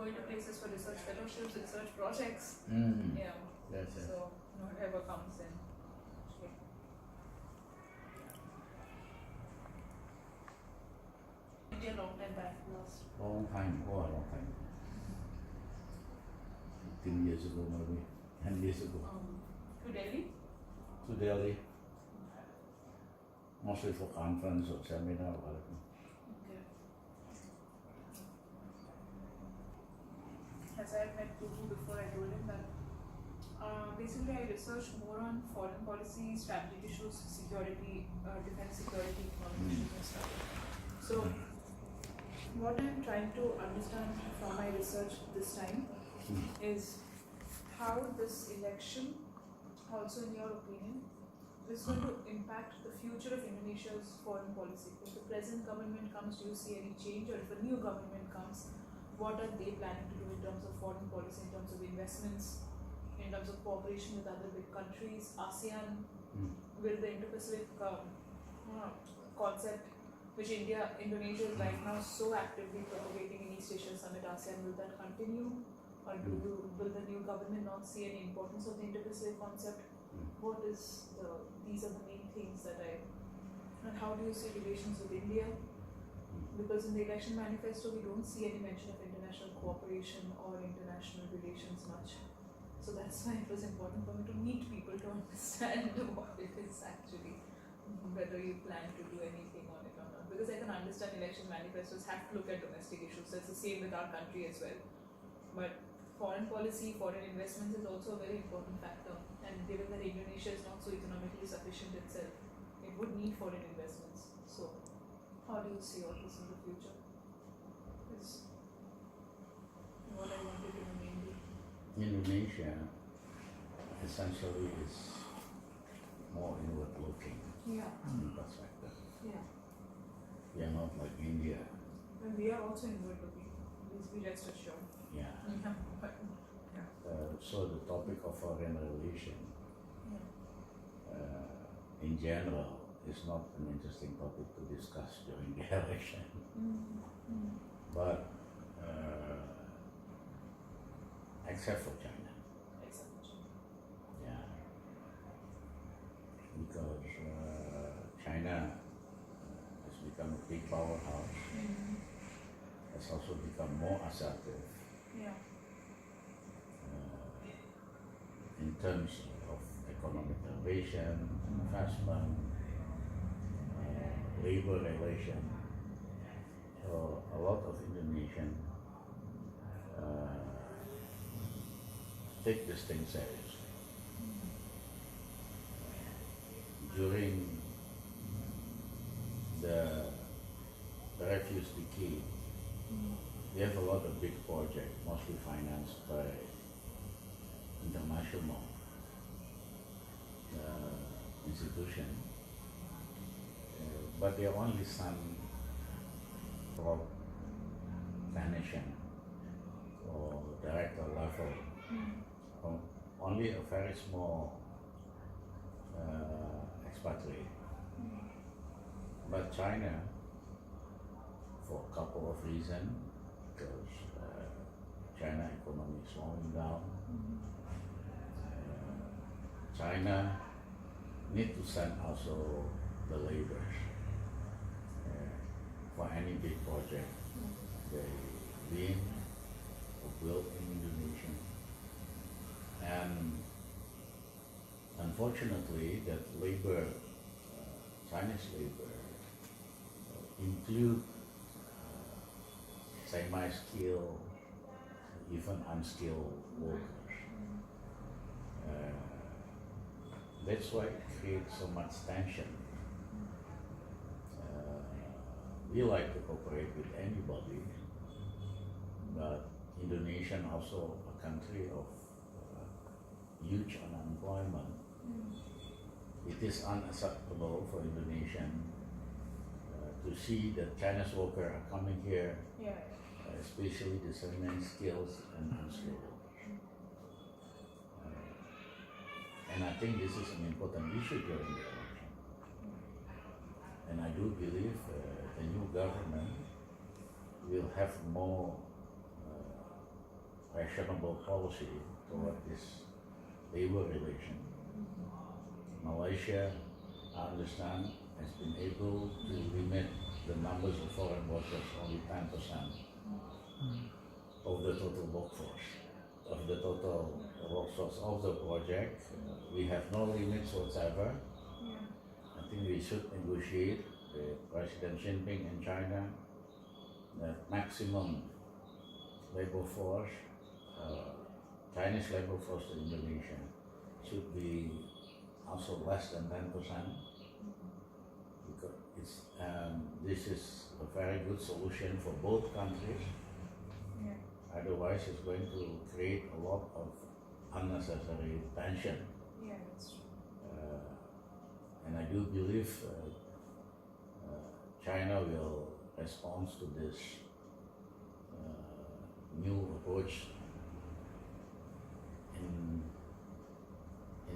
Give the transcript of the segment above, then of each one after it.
going to places for research fellowships, research projects. Yeah. That's it. So whatever comes in. Okay. India long time back last. Long time, oh, a long time. 15 years ago, maybe 10 years ago. To Delhi? To Delhi, mostly for conference or seminar or whatever. Okay. As I had met Guru before, I told him that basically I research more on foreign policy, strategic issues, security, defense security, economic issues and stuff. So what I'm trying to understand from my research this time is how this election, also in your opinion, is going to impact the future of Indonesia's foreign policy. If the present government comes, do you see any change? Or if a new government comes, what are they planning to do in terms of foreign policy, in terms of investments, in terms of cooperation with other big countries, ASEAN? Will the Indo-Pacific concept, which Indonesia is right now so actively propagating in East Asia Summit ASEAN, will that continue? Or will the new government not see any importance of the Indo-Pacific concept? What is these are the main things that and how do you see relations with India? Because in the election manifesto we don't see any mention of international cooperation or international relations much. So that's why it was important for me to meet people to understand what it is actually, whether you plan to do anything on it or not. Because I can understand election manifestos have to look at domestic issues. That's the same with our country as well. But foreign policy, foreign investments is also a very important factor. And given that Indonesia is not so economically sufficient itself, it would need foreign investments. So, how do you see all this in the future? Is what I wanted to know mainly. Indonesia essentially is more inward looking in perspective. Yeah. We are not like India. And we are also inward looking. Please be rest assured. Yeah. Yeah. So the topic of foreign relation in general is not an interesting topic to discuss during the election. But except for China. Except for China. Yeah. Because China has become a big powerhouse. Has also become more assertive. Yeah. In terms of economic innovation, investment, labor relation. So a lot of Indonesian take this thing seriously. During the refuse decade, we have a lot of big projects, mostly financed by international institutions, but they are only some top technician or director level, only a very small expatriate. But China, for a couple of reasons, because China economy is slowing down. China need to send also the laborers for any big project they win or build in Indonesia. And unfortunately, that labor, Chinese labor, include semi-skilled, even unskilled workers. That's why it creates so much tension. We like to cooperate with anybody, but Indonesia also a country of huge unemployment. It is unacceptable for Indonesian to see that Chinese workers are coming here, especially the semi-skilled and unskilled workers. And I think this is an important issue during the election. And I do believe the new government will have more fashionable policy toward this labor relation. Malaysia, I understand, has been able to limit the numbers of foreign workers only 10% of the total workforce. Of the total workforce of the project, we have no limits whatsoever. I think we should negotiate with President Xi Jinping in China that maximum labor force, Chinese labor force to Indonesia should be also less than 10%, because this is a very good solution for both countries. Otherwise, it's going to create a lot of unnecessary tension. That's true. And I do believe China will respond to this new approach in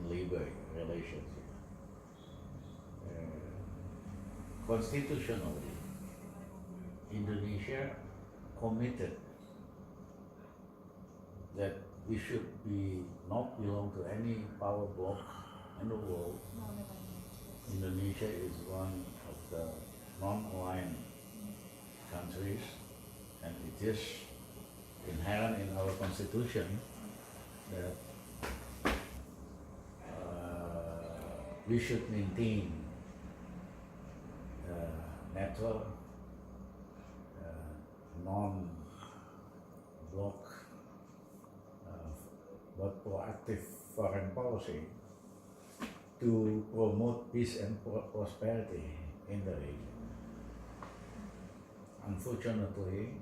labor relations. Constitutionally, Indonesia committed that we should not belong to any power bloc in the world. Indonesia is one of the non-aligned countries, and it is inherent in our constitution that we should maintain neutral, non-bloc, but proactive foreign policy to promote peace and prosperity in the region. Unfortunately,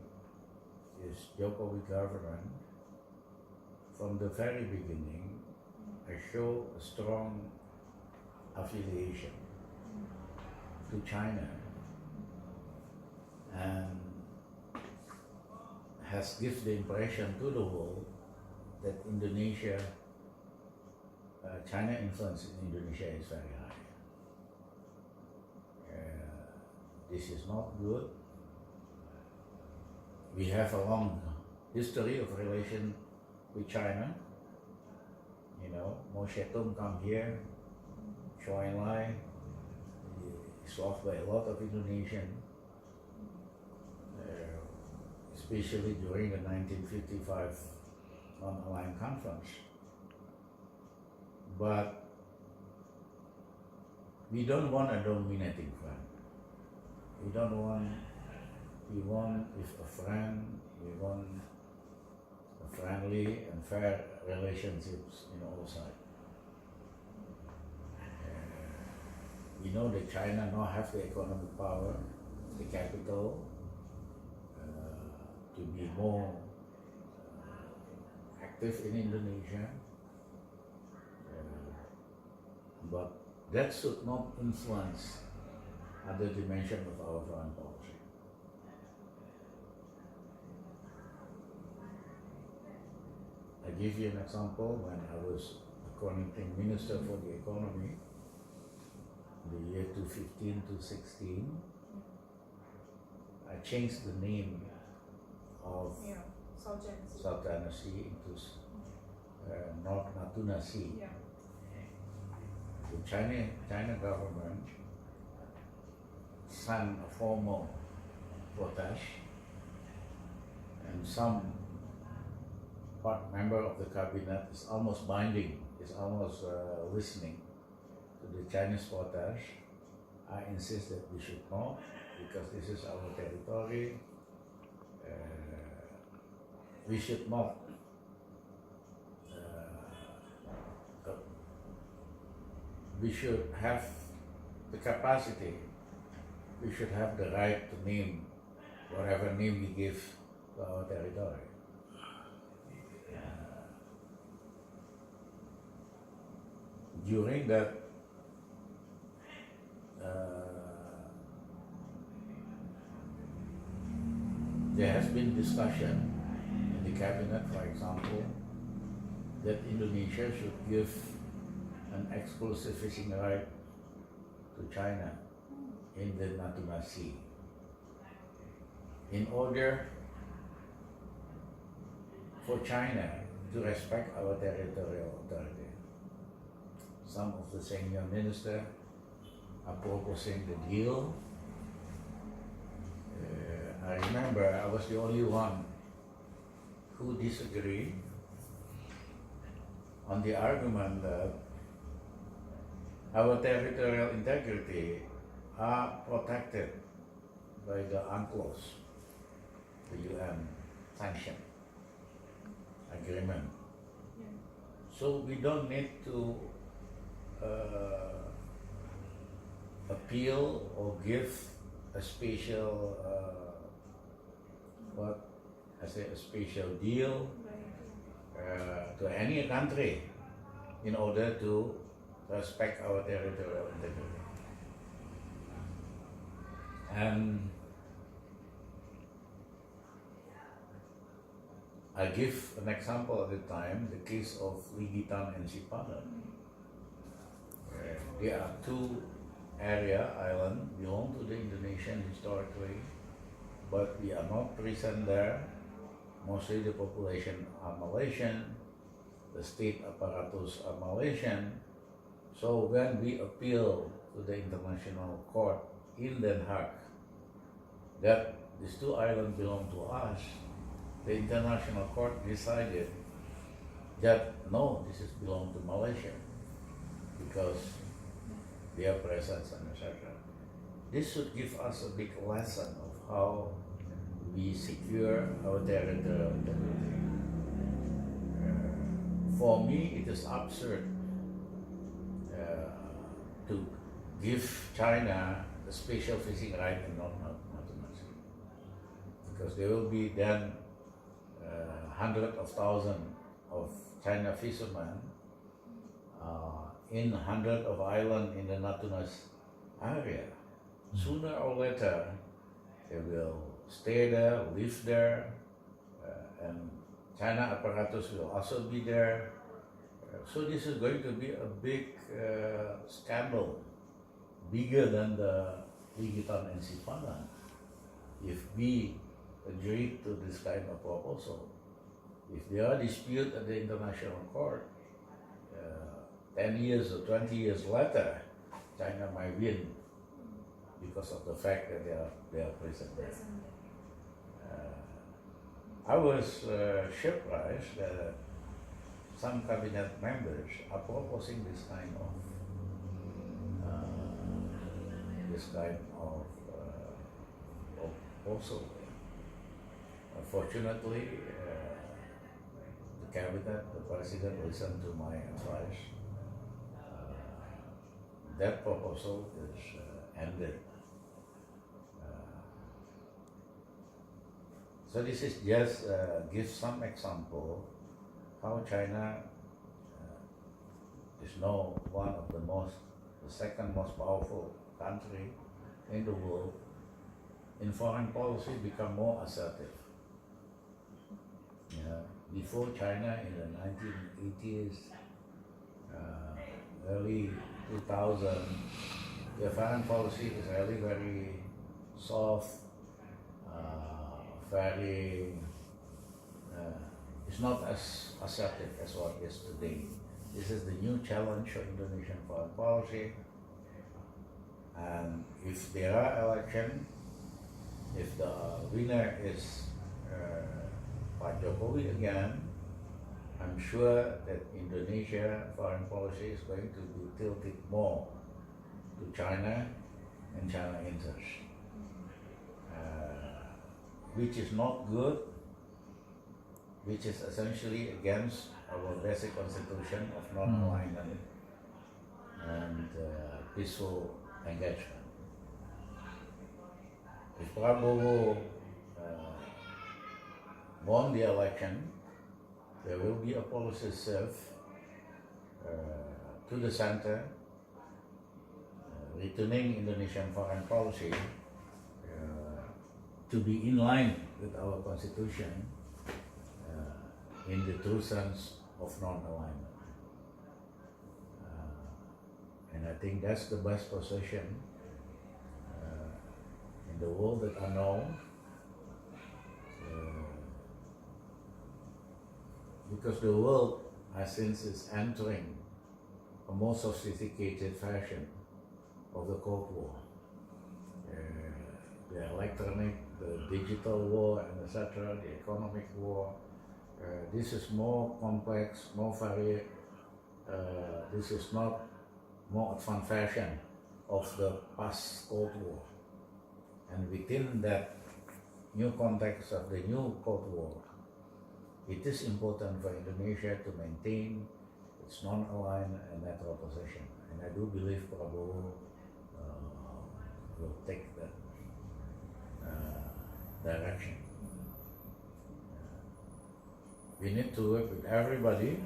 this Jokowi government, from the very beginning, has shown a strong affiliation to China and has given the impression to the world that Indonesia, China influence in Indonesia is very high. This is not good. We have a long history of relation with China. You know, Mao Zedong come here, Zhou Enlai, is loved by a lot of Indonesian, especially during the 1955 non-aligned conference. But we don't want a dominating friend. We want if a friend, we want a friendly and fair relationships in all sides. We know that China now have the economic power, the capital, to be more active in Indonesia, but that should not influence other dimensions of our foreign policy. I give you an example. When I was accounting minister for the economy, the year 2015 to 16, I changed the name of South China Sea into North Natuna Sea. The China government sent a formal protest, and some member of the cabinet is almost listening to the Chinese protest. I insist that we should not, because this is our territory. We should not we should have the capacity, we should have the right to name whatever name we give to our territory. During that there has been discussion in the cabinet, for example, that Indonesia should give an exclusive fishing right to China in the Natuna Sea in order for China to respect our territorial authority. Some of the senior ministers are proposing the deal. I remember I was the only one who disagreed on the argument that our territorial integrity are protected by the UNCLOS, the UN sanction agreement. Yeah. So we don't need to appeal or give a special, a special deal Right. to any country in order to respect our territorial integrity. And I give an example at the time, the case of Ligitan and Sipadan. There are two islands belong to the Indonesian historically, but we are not present there. Mostly the population are Malaysian, the state apparatus are Malaysian. So when we appeal to the International Court in Den Haag that these two islands belong to us, the International Court decided that no, this is belong to Malaysia because their presence and etc. This should give us a big lesson of how we secure our territorial integrity. For me, it is absurd to give China the special fishing right and not Sea, because there will be then hundreds of thousands of China fishermen in hundreds of islands in the Natuna area. Sooner or later, they will stay there, live there, and China apparatus will also be there. So this is going to be a big scandal, bigger than the Ligitan and Sipadan, if we agree to this kind of proposal. If there are disputes at the International Court, 10 years or 20 years later, China might win because of the fact that they are present there. I was surprised that some cabinet members are proposing this kind of proposal. Fortunately, the cabinet, the president listened to my advice. That proposal is ended. So this is just give some example how China is now one of the second most powerful country in the world. In foreign policy, become more assertive. Before China in the 1980s, early 2000, their foreign policy is really very soft, it's not as assertive as what is today. This is the new challenge for Indonesian foreign policy. And if there are elections, if the winner is Pak Jokowi again, I'm sure that Indonesia foreign policy is going to be tilted more to China and China interests, which is not good, which is essentially against our basic constitution of non-alignment and peaceful engagement. If Prabowo won the election, there will be a policy shift to the center, returning Indonesian foreign policy to be in line with our constitution in the true sense of non-alignment. And I think that's the best position in the world that I know. because the world, since is entering a more sophisticated fashion of the Cold War. The electronic, the digital war, and etc., the economic war. This is more complex, more varied. This is not more advanced fashion of the past Cold War. And within that new context of the new Cold War, it is important for Indonesia to maintain its non-aligned and neutral position. And I do believe Prabowo will take that direction. We need to work with everybody.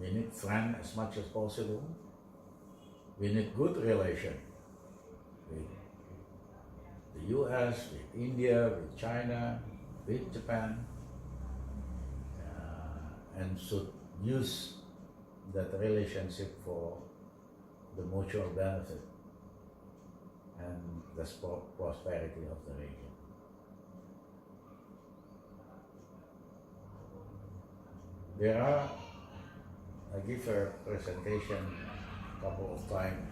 We need friends as much as possible. We need good relation with the US, with India, with China, with Japan, and should use that relationship for the mutual benefit and the prosperity of the region. I give a presentation a couple of times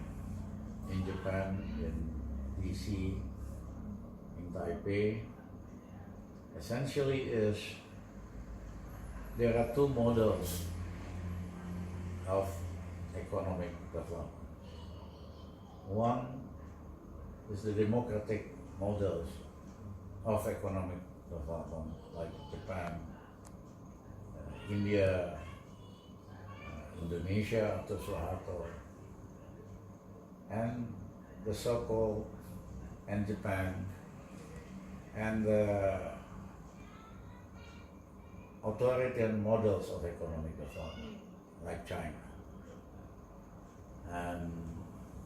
in Japan, in DC, in Taipei. Essentially is, there are two models of economic development. One is the democratic models of economic development, like Japan, India, Indonesia after Suharto, and the so-called, and Japan, and the authoritarian models of economic development, like China. And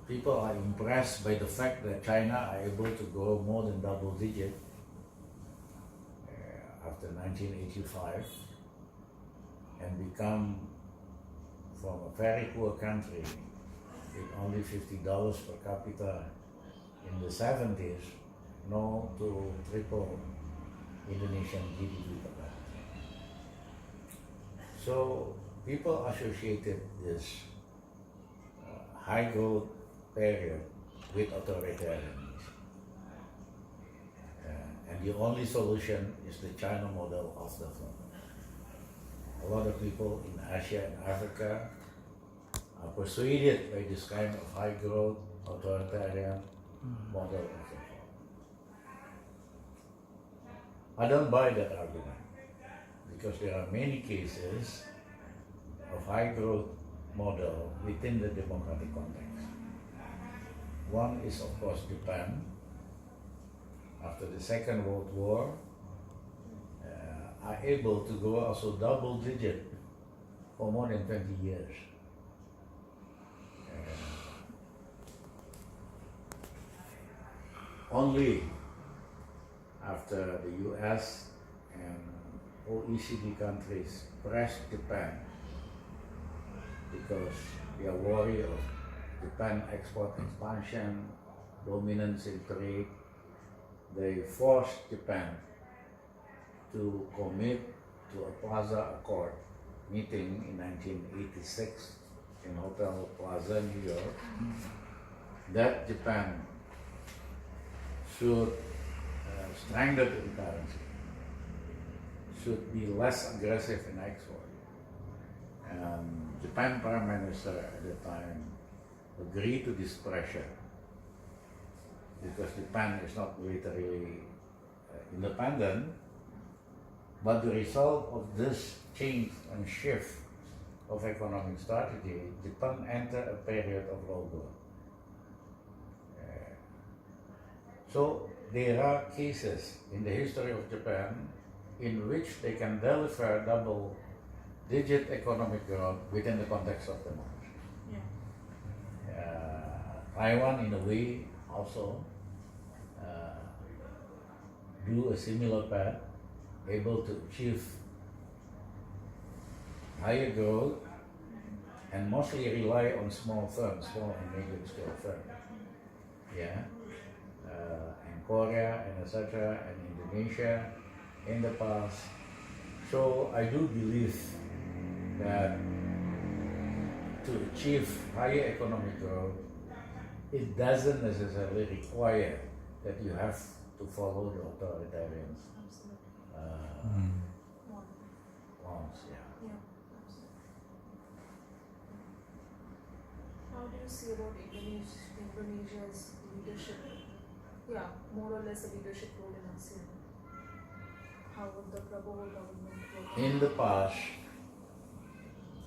people are impressed by the fact that China are able to grow more than double digit after 1985 and become from a very poor country with only $50 per capita in the 70s, now to triple Indonesian GDP per capita. So people associated this high growth period with authoritarianism. And the only solution is the China model of development. A lot of people in Asia and Africa are persuaded by this kind of high growth authoritarian model of development. I don't buy that argument because there are many cases of high growth model within the democratic context. One is of course Japan. After the Second World War, are able to grow also double digit for more than 20 years. Only after the US and OECD countries pressed Japan because they are worried of Japan export expansion, dominance in trade, they forced Japan to commit to a Plaza Accord meeting in 1986 in Hotel Plaza, New York, that Japan should strengthen in currency, should be less aggressive in export. And Japan Prime Minister at the time agreed to this pressure because Japan is not militarily independent, but the result of this change and shift of economic strategy, Japan entered a period of low growth. So there are cases in the history of Japan in which they can deliver double-digit economic growth within the context of democracy. Taiwan, in a way, also do a similar path, able to achieve higher growth and mostly rely on small firms, small and medium scale firms. And Korea and etc. and Indonesia in the past. So I do believe that to achieve higher economic growth, it doesn't necessarily require that you have to follow the authoritarian Absolutely. norms. Yeah. Yeah, absolutely. How do you see about Indonesia's leadership? Yeah, more or less a leadership role in ASEAN. How would the Prabowo government work? In the past,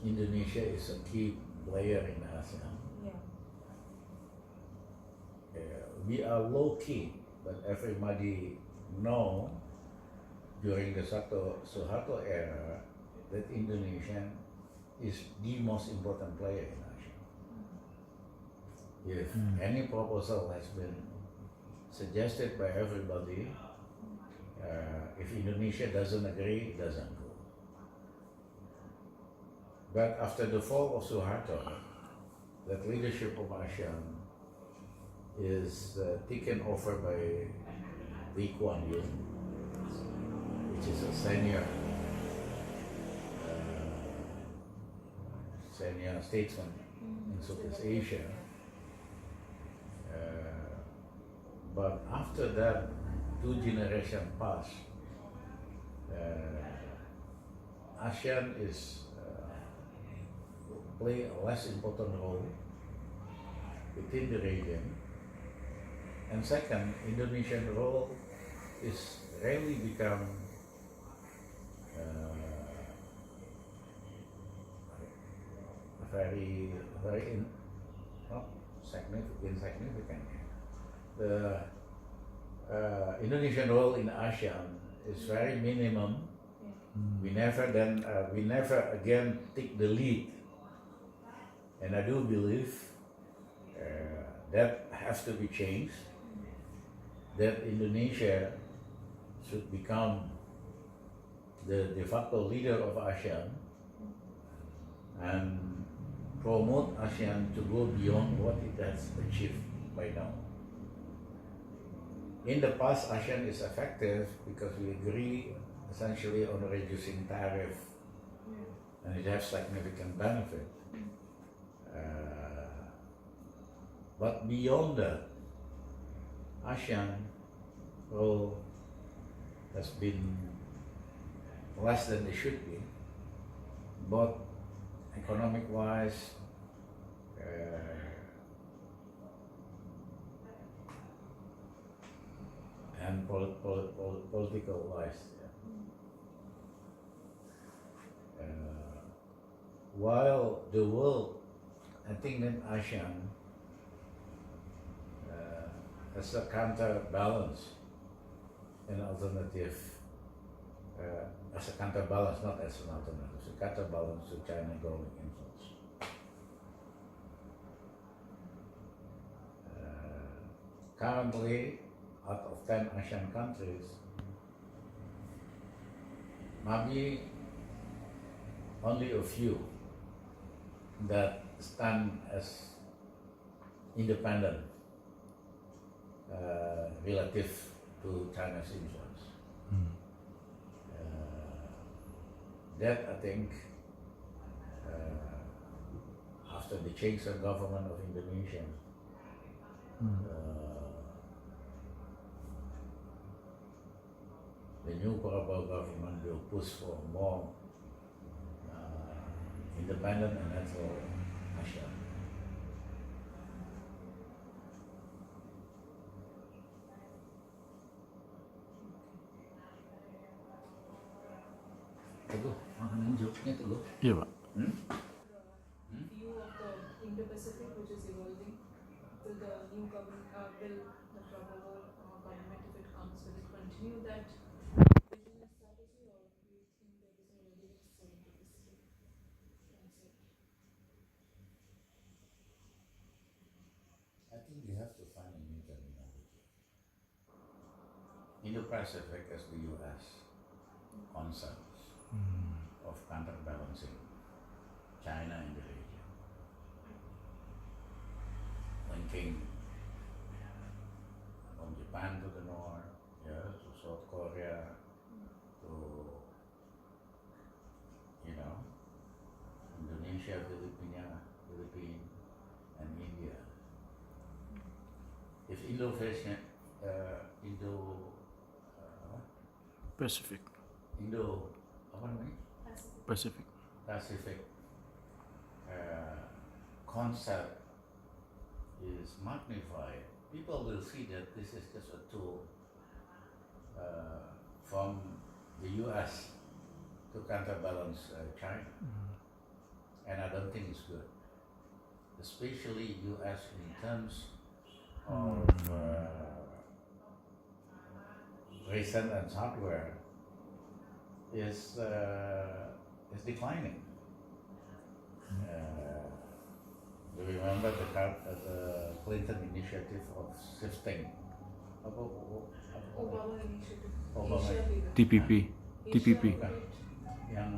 Indonesia is a key player in ASEAN. Yeah. We are low key, but everybody know during the Suharto era that Indonesia is the most important player in ASEAN. If any proposal has been suggested by everybody, if Indonesia doesn't agree, it doesn't go. But after the fall of Suharto, that leadership of ASEAN is taken over by Lee Kuan Yew, which is a senior statesman in Southeast Asia. But after that, 2 generations passed. ASEAN is play a less important role within the region. And second, Indonesian role is really become very not insignificant. The Indonesian role in ASEAN is very minimum. We never again take the lead, and I do believe that has to be changed. That Indonesia should become the de facto leader of ASEAN and promote ASEAN to go beyond what it has achieved by now. In the past, ASEAN is effective because we agree essentially on reducing tariff, and it has significant benefit. But beyond that, ASEAN role has been less than it should be, both economic-wise, and political-wise. While the world, I think that ASEAN as a counterbalance, an alternative, as a counterbalance, not as an alternative, as a counterbalance to China growing influence. Currently, out of 10 ASEAN countries, maybe only a few that stand as independent relative to China's influence. That I think after the change of government of Indonesia, the new Prabowo government will push for more independent and natural ASEAN. Teguh, makanan joknya Teguh. Iya Pak. View of the Indo-Pacific, which is evolving, will the new government, will the Prabowo government, if it comes, will it continue that vision and strategy, or do you think there is already a for Indo-Pacific concept? I think we have to find a new terminology. Indo-Pacific as the US concept of counterbalancing China in the region, linking from Japan to the north, to South Korea, Indo-Pacific, Pacific. Apa namanya? Pacific. Pacific concept is magnified, people will see that this is just a tool from the US to counterbalance China. And I don't think it's good. Especially US in terms of recent and hardware is declining. You remember the Clinton initiative of shifting Obama initiative. Obama. Asia leader. TPP. Asia TPP. leader. Yang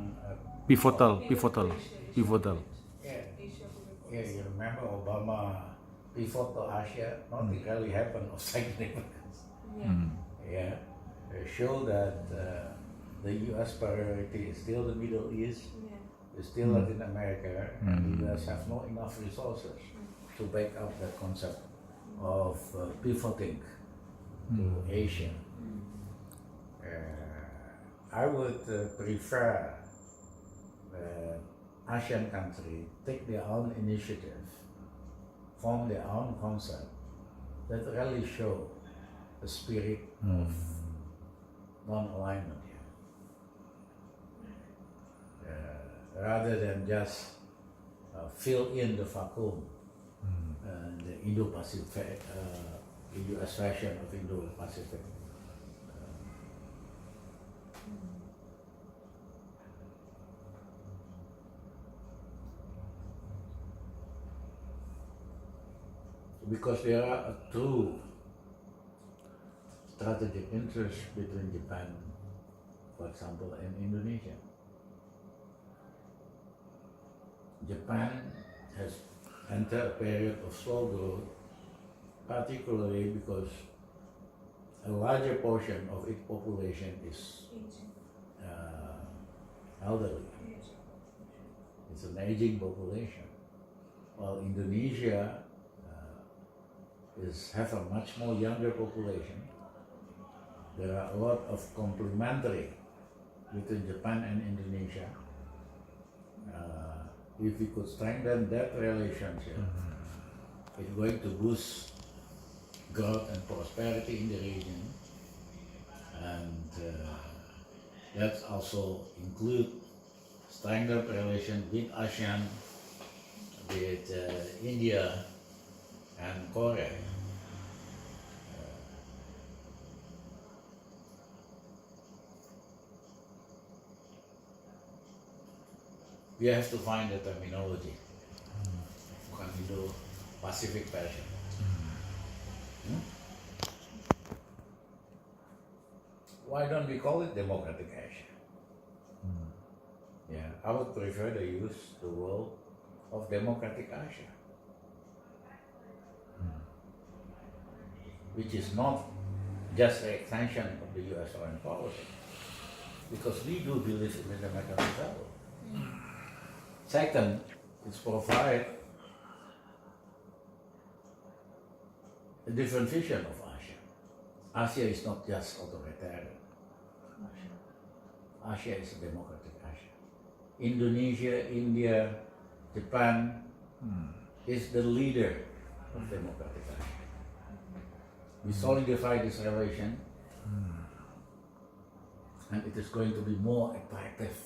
Pivotal. Asia Pivotal. leader. Pivotal. Yeah, Asia leader. yeah, you remember Obama pivot to Asia? Nothing really happened of significance. Yeah. Yeah, show that the U.S. priority is still the Middle East, Yeah. is still Latin America, and the U.S. have not enough resources to back up that concept of pivoting to Asia. I would prefer Asian country take their own initiative, form their own concept that really show the spirit of non-alignment here. Rather than just fill in the vacuum, the Indo-Pacific, the US version of Indo-Pacific. Because there are a true strategic interests between Japan, for example, and Indonesia. Japan has entered a period of slow growth, particularly because a larger portion of its population is elderly. It's an aging population, while Indonesia have a much more younger population. There are a lot of complementary between Japan and Indonesia. If we could strengthen that relationship, it's going to boost growth and prosperity in the region, and that also include strengthened relation with ASEAN, with India and Korea. We have to find the terminology, bukan Indo-Pacific version. Why don't we call it Democratic Asia? Yeah, I would prefer to use the word of Democratic Asia, which is not just an extension of the US foreign policy, because we do believe in the democratic value. Second, it's provide a different vision of Asia. Asia is not just authoritarian. Asia is a democratic Asia. Indonesia, India, Japan is the leader of democratic Asia. We solidify this relation, and it is going to be more attractive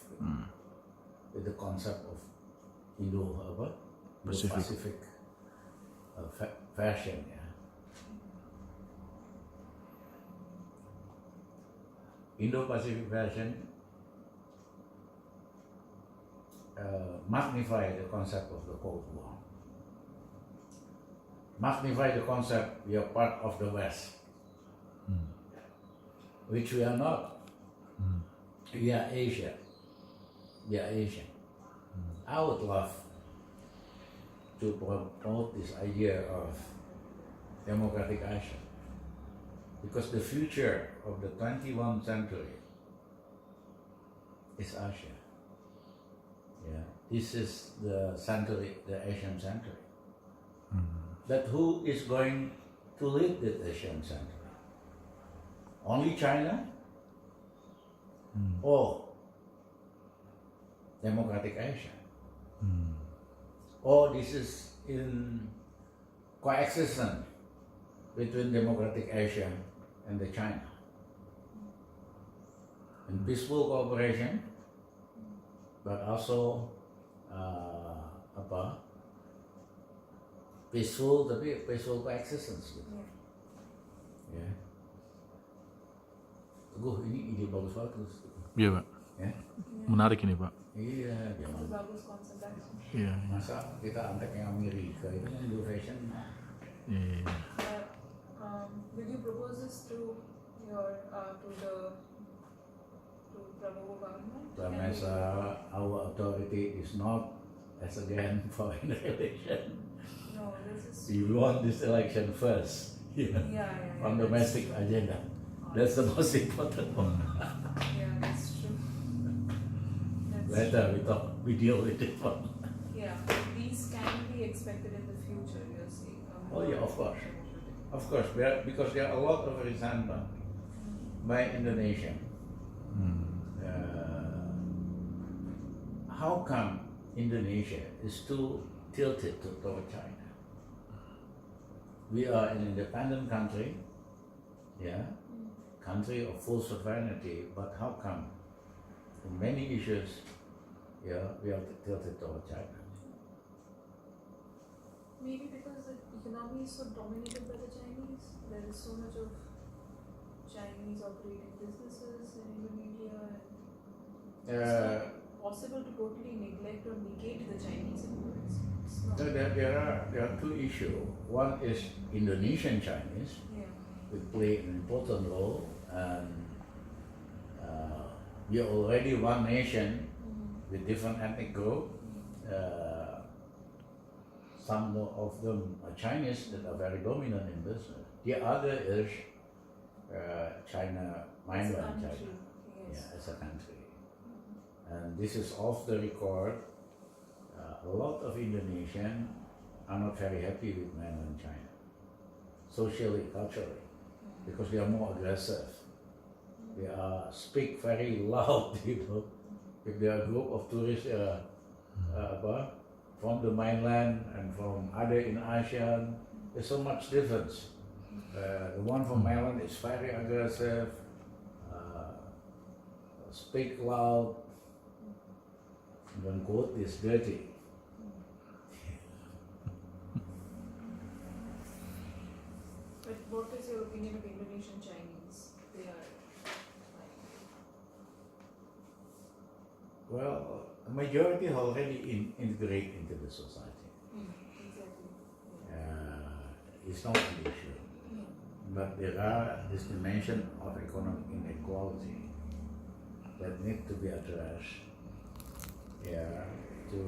with the concept of Indo-Pacific fashion. Yeah. Indo-Pacific fashion magnify the concept of the Cold War. Magnify the concept we are part of the West, which we are not. We are Asia. We are Asian. I would love to promote this idea of democratic Asia, because the future of the 21st century is Asia. Yeah, this is the century, the Asian century. But who is going to lead the Asian Center? Only China or Democratic Asia? Or this is in coexistence between Democratic Asia and the China? In peaceful cooperation, but also peaceful coexistence gitu. Yeah. Ya. Teguh, ini ide bagus-bagus. Iya Pak, Ya. menarik ini Pak. Iya, Itu jangan. bagus konsep actually. Iya, Masa kita antek yang Amerika itu kan duration. iya. Will you propose this to your to Prabowo government? As our authority is not as again foreign relation. No, this is We want this election first. Yeah. yeah. On domestic agenda. That's the most important one. Yeah, that's true. That's Later we deal with it one. Yeah, these can be expected in the future, you're saying. Oh yeah, of course. Of course, because there are a lot of resentment by Indonesia. How come Indonesia is too tilted toward China? We are an independent country, yeah, country of full sovereignty, but how come in many issues, yeah, we are tilted toward China? Maybe because the economy is so dominated by the Chinese, there is so much of Chinese operating businesses in Indonesia, and it's not possible to totally neglect or negate the Chinese influence. It's not. There are two issues. One is Indonesian Chinese, Yeah. which play an important role, and we are already one nation with different ethnic group. Some of them are Chinese that are very dominant in business. The other is China, As a mainland country, China, yes. yeah, as a country. And this is off the record. A lot of Indonesians are not very happy with mainland China, socially, culturally, because they are more aggressive. They speak very loud, you know. If there are a group of tourists from the mainland and from other in ASEAN, there's so much difference. The one from mainland is very aggressive, speak loud, and quote is dirty. But what is your opinion of Indonesian Chinese? They are Well, a majority already integrate into the society. exactly. It's not an issue. But there are this dimension of economic inequality that need to be addressed, to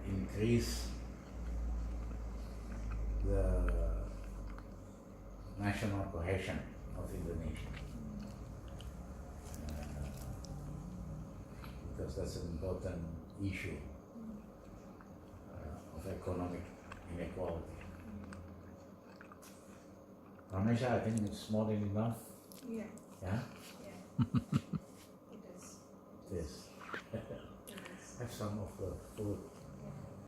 increase the national cohesion of Indonesia. Because that's an important issue of economic inequality. Ramesha, I think it's more than enough. Yeah. Yeah? Yeah. It is. Yes. It is. Have some of the food.